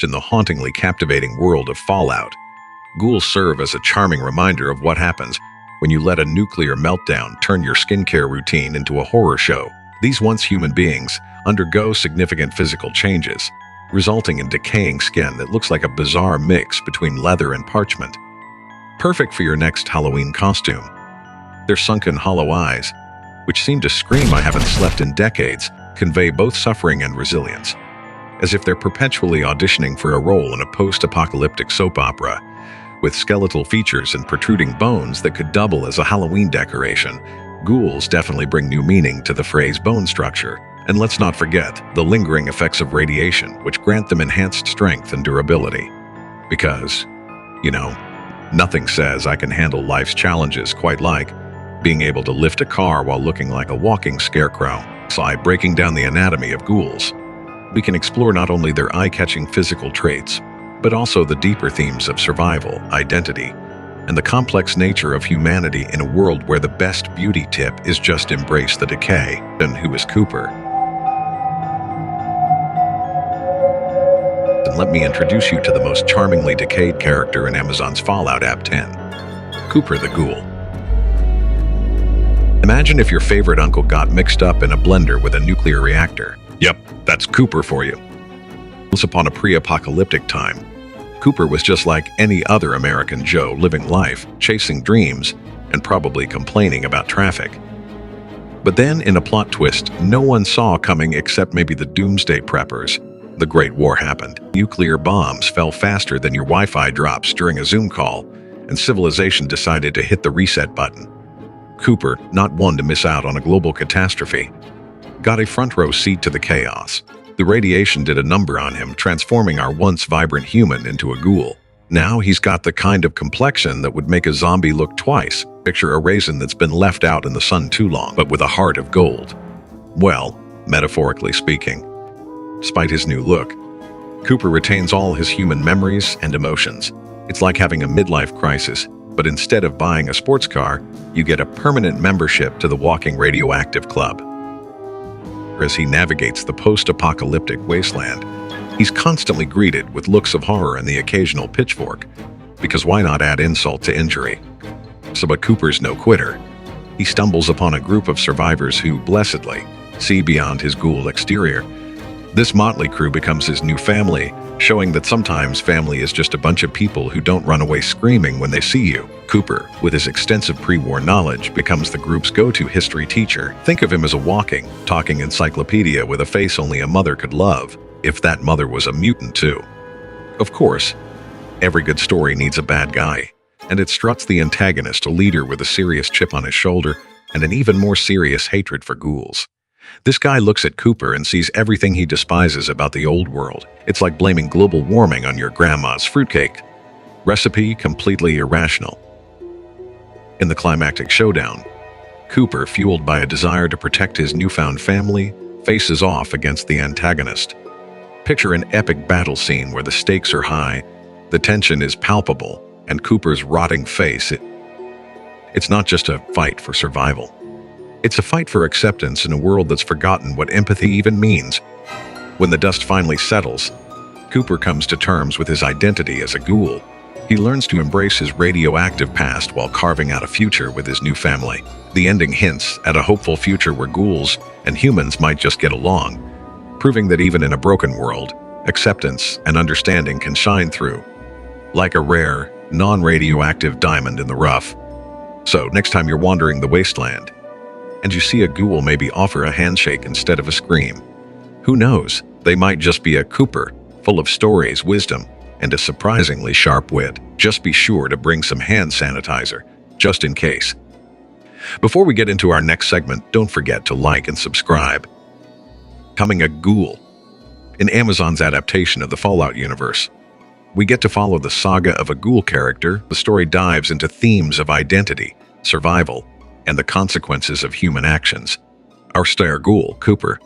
in the hauntingly captivating world of Fallout. Ghouls serve as a charming reminder of what happens when you let a nuclear meltdown turn your skincare routine into a horror show. These once human beings undergo significant physical changes, resulting in decaying skin that looks like a bizarre mix between leather and parchment. Perfect for your next Halloween costume. Their sunken, hollow eyes, which seem to scream "I haven't slept in decades," convey both suffering and resilience, as if they're perpetually auditioning for a role in a post-apocalyptic soap opera. With skeletal features and protruding bones that could double as a Halloween decoration, ghouls definitely bring new meaning to the phrase bone structure. And let's not forget the lingering effects of radiation, which grant them enhanced strength and durability. Because, nothing says I can handle life's challenges quite like being able to lift a car while looking like a walking scarecrow. By breaking down the anatomy of ghouls, we can explore not only their eye-catching physical traits, but also the deeper themes of survival, identity, and the complex nature of humanity in a world where the best beauty tip is just embrace the decay. And who is Cooper? And let me introduce you to the most charmingly decayed character in Amazon's Fallout App 10, Cooper the Ghoul. Imagine if your favorite uncle got mixed up in a blender with a nuclear reactor. Yep, that's Cooper for you. Once upon a pre-apocalyptic time, Cooper was just like any other American Joe, living life, chasing dreams, and probably complaining about traffic. But then, in a plot twist no one saw coming except maybe the doomsday preppers, the Great War happened. Nuclear bombs fell faster than your Wi-Fi drops during a Zoom call, and civilization decided to hit the reset button. Cooper, not one to miss out on a global catastrophe, got a front-row seat to the chaos. The radiation did a number on him, transforming our once vibrant human into a ghoul. Now he's got the kind of complexion that would make a zombie look twice. Picture a raisin that's been left out in the sun too long, but with a heart of gold. Well, metaphorically speaking. Despite his new look, Cooper retains all his human memories and emotions. It's like having a midlife crisis, but instead of buying a sports car, you get a permanent membership to the Walking Radioactive Club. As he navigates the post-apocalyptic wasteland, he's constantly greeted with looks of horror and the occasional pitchfork, because why not add insult to injury? But Cooper's no quitter. He stumbles upon a group of survivors who, blessedly, see beyond his ghoul exterior. This motley crew becomes his new family, showing that sometimes family is just a bunch of people who don't run away screaming when they see you. Cooper, with his extensive pre-war knowledge, becomes the group's go-to history teacher. Think of him as a walking, talking encyclopedia with a face only a mother could love, if that mother was a mutant too. Of course, every good story needs a bad guy, and it struts the antagonist, a leader with a serious chip on his shoulder and an even more serious hatred for ghouls. This guy looks at Cooper and sees everything he despises about the old world. It's like blaming global warming on your grandma's fruitcake. Recipe completely irrational. In the climactic showdown, Cooper, fueled by a desire to protect his newfound family, faces off against the antagonist. Picture an epic battle scene where the stakes are high, the tension is palpable, and Cooper's rotting face. It's not just a fight for survival. It's a fight for acceptance in a world that's forgotten what empathy even means. When the dust finally settles, Cooper comes to terms with his identity as a ghoul. He learns to embrace his radioactive past while carving out a future with his new family. The ending hints at a hopeful future where ghouls and humans might just get along, proving that even in a broken world, acceptance and understanding can shine through, like a rare, non-radioactive diamond in the rough. So, next time you're wandering the wasteland, and you see a ghoul, maybe offer a handshake instead of a scream. Who knows, they might just be a Cooper, full of stories, wisdom, and a surprisingly sharp wit. Just be sure to bring some hand sanitizer, just in case. Before we get into our next segment, don't forget to like and subscribe. Becoming a ghoul. In Amazon's adaptation of the Fallout universe, we get to follow the saga of a ghoul character. The story dives into themes of identity, survival, and the consequences of human actions. Our star ghoul, Cooper,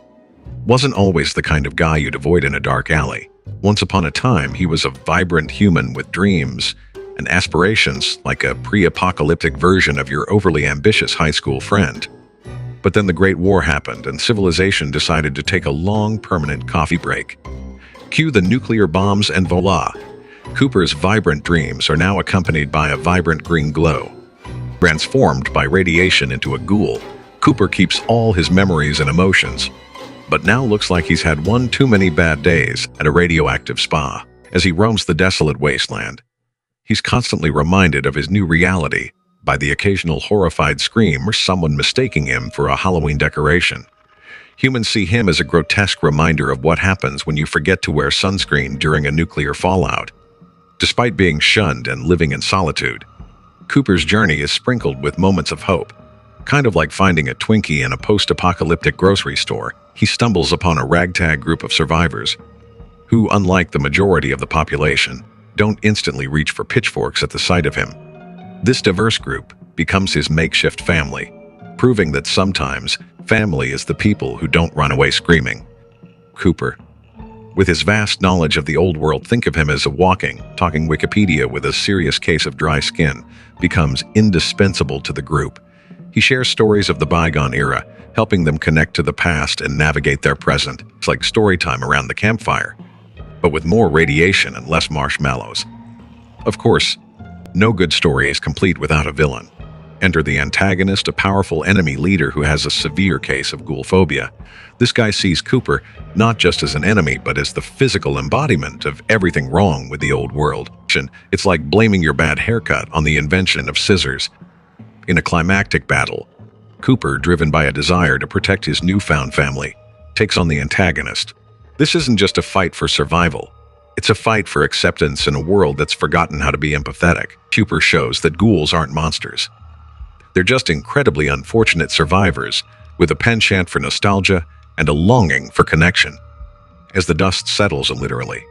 wasn't always the kind of guy you'd avoid in a dark alley. Once upon a time, he was a vibrant human with dreams and aspirations, like a pre-apocalyptic version of your overly ambitious high school friend. But then the Great War happened, and civilization decided to take a long, permanent coffee break. Cue the nuclear bombs and voila! Cooper's vibrant dreams are now accompanied by a vibrant green glow. Transformed by radiation into a ghoul, Cooper keeps all his memories and emotions, but now looks like he's had one too many bad days at a radioactive spa. As he roams the desolate wasteland, he's constantly reminded of his new reality by the occasional horrified scream or someone mistaking him for a Halloween decoration. Humans see him as a grotesque reminder of what happens when you forget to wear sunscreen during a nuclear fallout. Despite being shunned and living in solitude, Cooper's journey is sprinkled with moments of hope. Kind of like finding a Twinkie in a post-apocalyptic grocery store, he stumbles upon a ragtag group of survivors who, unlike the majority of the population, don't instantly reach for pitchforks at the sight of him. This diverse group becomes his makeshift family, proving that sometimes family is the people who don't run away screaming. Cooper, with his vast knowledge of the old world, think of him as a walking, talking Wikipedia with a serious case of dry skin, becomes indispensable to the group. He shares stories of the bygone era, helping them connect to the past and navigate their present. It's like story time around the campfire, but with more radiation and less marshmallows. Of course, no good story is complete without a villain. Enter the antagonist, a powerful enemy leader who has a severe case of ghoul phobia. This guy sees Cooper not just as an enemy, but as the physical embodiment of everything wrong with the old world. It's like blaming your bad haircut on the invention of scissors. In a climactic battle, Cooper, driven by a desire to protect his newfound family, takes on the antagonist. This isn't just a fight for survival. It's a fight for acceptance in a world that's forgotten how to be empathetic. Cooper shows that ghouls aren't monsters. They're just incredibly unfortunate survivors with a penchant for nostalgia and a longing for connection. As the dust settles, literally.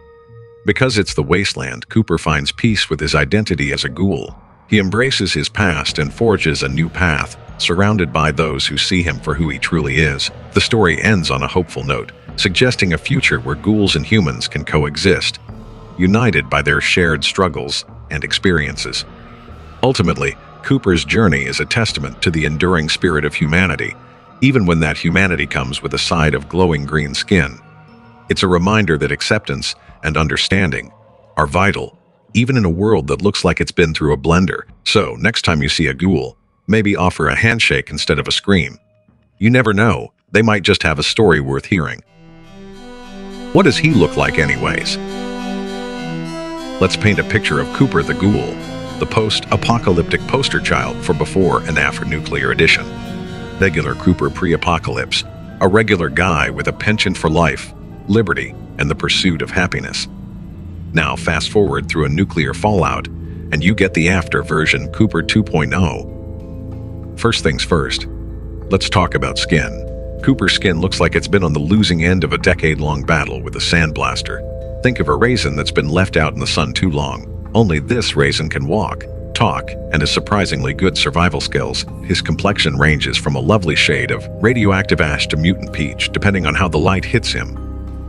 Because it's the wasteland, Cooper finds peace with his identity as a ghoul. He embraces his past and forges a new path, surrounded by those who see him for who he truly is. The story ends on a hopeful note, suggesting a future where ghouls and humans can coexist, united by their shared struggles and experiences. Ultimately, Cooper's journey is a testament to the enduring spirit of humanity, even when that humanity comes with a side of glowing green skin. It's a reminder that acceptance and understanding are vital, even in a world that looks like it's been through a blender. So, next time you see a ghoul, maybe offer a handshake instead of a scream. You never know, they might just have a story worth hearing. What does he look like anyways? Let's paint a picture of Cooper the Ghoul, the post-apocalyptic poster child for before and after nuclear edition. Regular Cooper pre-apocalypse, a regular guy with a penchant for life, liberty, and the pursuit of happiness. Now fast forward through a nuclear fallout, and you get the after version Cooper 2.0. First things first, let's talk about skin. Cooper's skin looks like it's been on the losing end of a decade-long battle with a sandblaster. Think of a raisin that's been left out in the sun too long. Only this raisin can walk, talk, and has surprisingly good survival skills. His complexion ranges from a lovely shade of radioactive ash to mutant peach, depending on how the light hits him.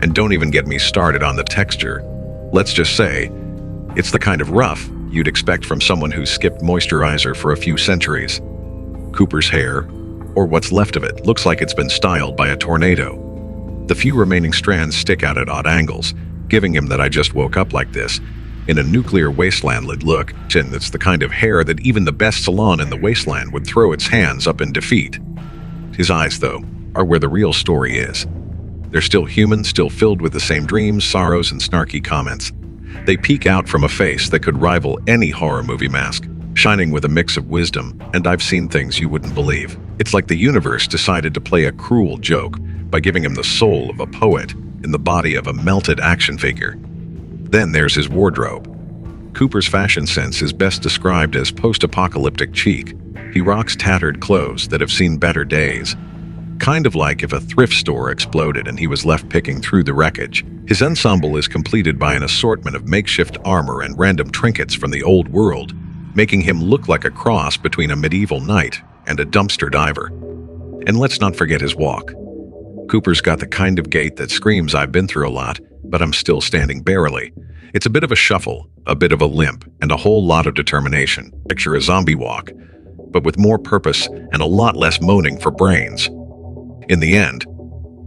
And don't even get me started on the texture. Let's just say, it's the kind of rough you'd expect from someone who's skipped moisturizer for a few centuries. Cooper's hair, or what's left of it, looks like it's been styled by a tornado. The few remaining strands stick out at odd angles, giving him that I just woke up like this, in a nuclear wasteland look, and it's the kind of hair that even the best salon in the wasteland would throw its hands up in defeat. His eyes, though, are where the real story is. They're still human, still filled with the same dreams, sorrows, and snarky comments. They peek out from a face that could rival any horror movie mask, shining with a mix of wisdom, and I've seen things you wouldn't believe. It's like the universe decided to play a cruel joke by giving him the soul of a poet in the body of a melted action figure. Then there's his wardrobe. Cooper's fashion sense is best described as post-apocalyptic chic. He rocks tattered clothes that have seen better days. Kind of like if a thrift store exploded and he was left picking through the wreckage. His ensemble is completed by an assortment of makeshift armor and random trinkets from the old world, making him look like a cross between a medieval knight and a dumpster diver. And let's not forget his walk. Cooper's got the kind of gait that screams, "I've been through a lot, but I'm still standing barely." It's a bit of a shuffle, a bit of a limp, and a whole lot of determination. Picture a zombie walk, but with more purpose and a lot less moaning for brains. In the end,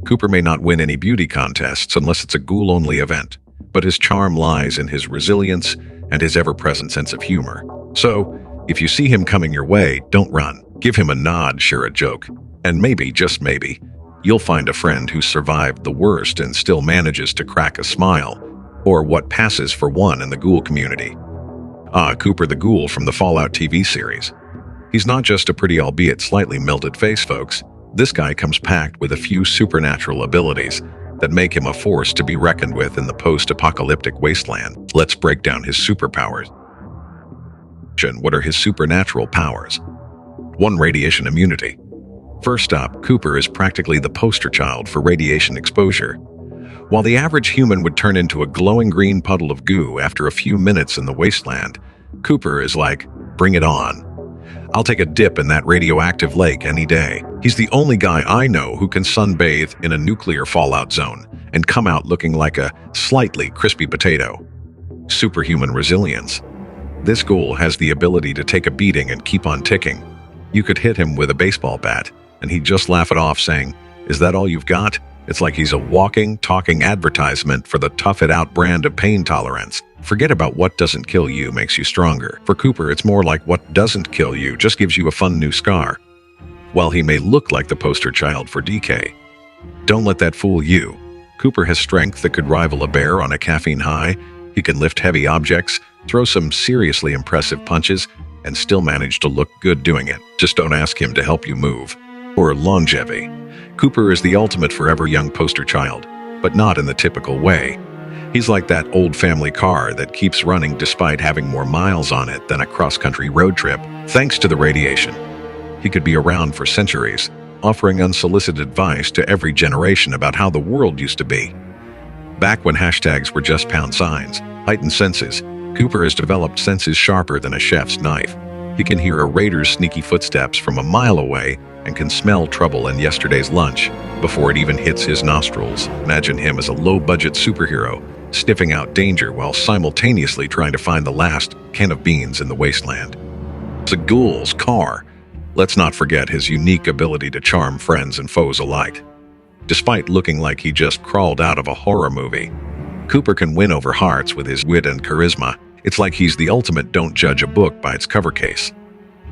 Cooper may not win any beauty contests unless it's a ghoul-only event, but his charm lies in his resilience and his ever-present sense of humor. So, if you see him coming your way, don't run. Give him a nod, share a joke, and maybe, just maybe, you'll find a friend who survived the worst and still manages to crack a smile, or what passes for one in the ghoul community. Cooper the Ghoul from the Fallout TV series. He's not just a pretty albeit slightly melted face, folks. This guy comes packed with a few supernatural abilities that make him a force to be reckoned with in the post-apocalyptic wasteland. Let's break down his superpowers. What are his supernatural powers? 1. Radiation immunity. First up, Cooper is practically the poster child for radiation exposure. While the average human would turn into a glowing green puddle of goo after a few minutes in the wasteland, Cooper is like, bring it on. I'll take a dip in that radioactive lake any day. He's the only guy I know who can sunbathe in a nuclear fallout zone and come out looking like a slightly crispy potato. Superhuman resilience. This ghoul has the ability to take a beating and keep on ticking. You could hit him with a baseball bat, and he'd just laugh it off saying, "Is that all you've got?" It's like he's a walking, talking advertisement for the tough-it-out brand of pain tolerance. Forget about what doesn't kill you makes you stronger. For Cooper, it's more like what doesn't kill you just gives you a fun new scar. While he may look like the poster child for decay, don't let that fool you. Cooper has strength that could rival a bear on a caffeine high. He can lift heavy objects, throw some seriously impressive punches, and still manage to look good doing it. Just don't ask him to help you move. Or longevity. Cooper is the ultimate forever young poster child, but not in the typical way. He's like that old family car that keeps running despite having more miles on it than a cross-country road trip, thanks to the radiation. He could be around for centuries, offering unsolicited advice to every generation about how the world used to be. Back when hashtags were just pound signs, heightened senses, Cooper has developed senses sharper than a chef's knife. He can hear a raider's sneaky footsteps from a mile away and can smell trouble in yesterday's lunch before it even hits his nostrils. Imagine him as a low-budget superhero, sniffing out danger while simultaneously trying to find the last can of beans in the wasteland. It's a ghoul's car. Let's not forget his unique ability to charm friends and foes alike. Despite looking like he just crawled out of a horror movie, Cooper can win over hearts with his wit and charisma. It's like he's the ultimate don't judge a book by its cover case.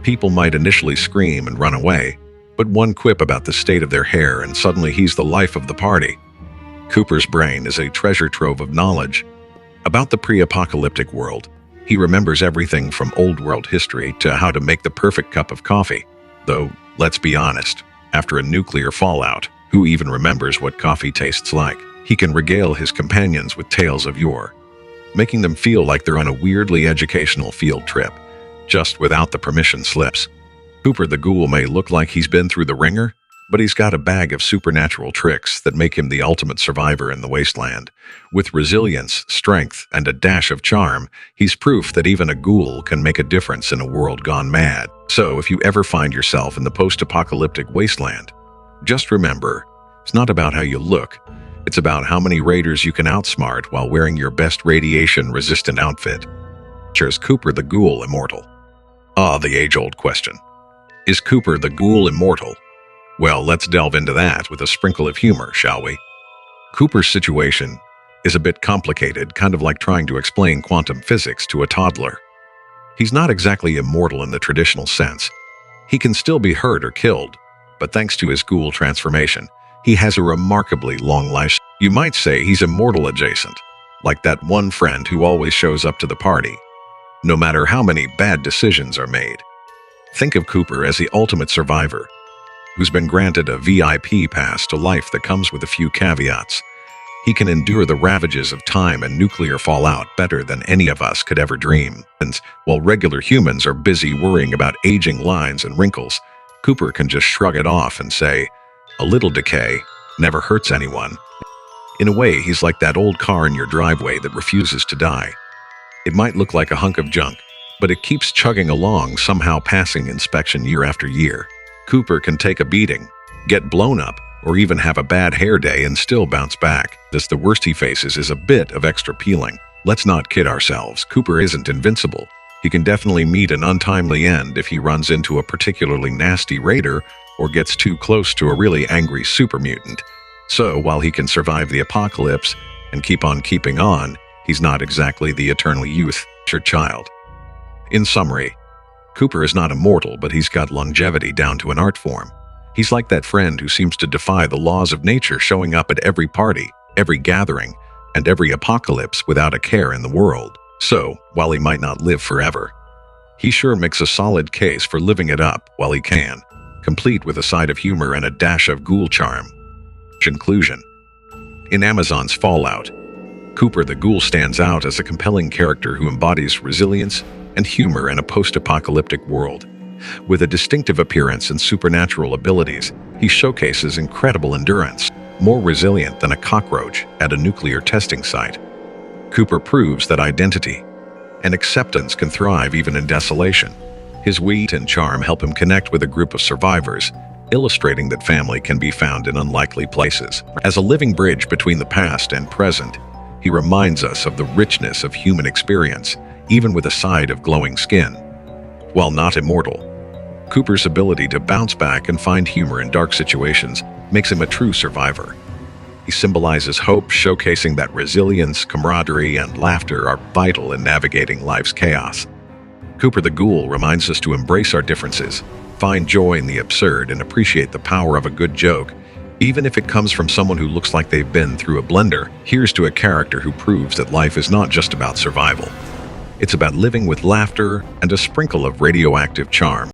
People might initially scream and run away, but one quip about the state of their hair and suddenly he's the life of the party. Cooper's brain is a treasure trove of knowledge. About the pre-apocalyptic world, he remembers everything from old world history to how to make the perfect cup of coffee. Though, let's be honest, after a nuclear fallout, who even remembers what coffee tastes like? He can regale his companions with tales of yore, making them feel like they're on a weirdly educational field trip, just without the permission slips. Cooper the Ghoul may look like he's been through the ringer, but he's got a bag of supernatural tricks that make him the ultimate survivor in the wasteland. With resilience, strength, and a dash of charm, he's proof that even a ghoul can make a difference in a world gone mad. So if you ever find yourself in the post-apocalyptic wasteland, just remember, it's not about how you look, it's about how many raiders you can outsmart while wearing your best radiation-resistant outfit. Is Cooper the Ghoul immortal? The age-old question. Is Cooper the Ghoul immortal? Well, let's delve into that with a sprinkle of humor, shall we? Cooper's situation is a bit complicated, kind of like trying to explain quantum physics to a toddler. He's not exactly immortal in the traditional sense. He can still be hurt or killed, but thanks to his ghoul transformation, he has a remarkably long life. You might say he's immortal adjacent, like that one friend who always shows up to the party, no matter how many bad decisions are made. Think of Cooper as the ultimate survivor, who's been granted a VIP pass to life that comes with a few caveats. He can endure the ravages of time and nuclear fallout better than any of us could ever dream. And while regular humans are busy worrying about aging lines and wrinkles, Cooper can just shrug it off and say, "A little decay never hurts anyone." In a way, he's like that old car in your driveway that refuses to die. It might look like a hunk of junk, but it keeps chugging along, somehow passing inspection year after year. Cooper can take a beating, get blown up, or even have a bad hair day and still bounce back. Thus, the worst he faces is a bit of extra peeling. Let's not kid ourselves, Cooper isn't invincible. He can definitely meet an untimely end if he runs into a particularly nasty raider or gets too close to a really angry super mutant. So, while he can survive the apocalypse and keep on keeping on, he's not exactly the eternal youth or child. In summary, Cooper is not immortal, but he's got longevity down to an art form. He's like that friend who seems to defy the laws of nature, showing up at every party, every gathering, and every apocalypse without a care in the world. So, while he might not live forever, he sure makes a solid case for living it up while he can, complete with a side of humor and a dash of ghoul charm. Conclusion. In Amazon's Fallout, Cooper the Ghoul stands out as a compelling character who embodies resilience and humor in a post-apocalyptic world. With a distinctive appearance and supernatural abilities, he showcases incredible endurance, more resilient than a cockroach at a nuclear testing site. Cooper proves that identity and acceptance can thrive even in desolation. His wit and charm help him connect with a group of survivors, illustrating that family can be found in unlikely places. As a living bridge between the past and present, he reminds us of the richness of human experience, even with a side of glowing skin. While not immortal, Cooper's ability to bounce back and find humor in dark situations makes him a true survivor. He symbolizes hope, showcasing that resilience, camaraderie, and laughter are vital in navigating life's chaos. Cooper the Ghoul reminds us to embrace our differences, find joy in the absurd, and appreciate the power of a good joke, even if it comes from someone who looks like they've been through a blender. Here's to a character who proves that life is not just about survival. It's about living with laughter and a sprinkle of radioactive charm.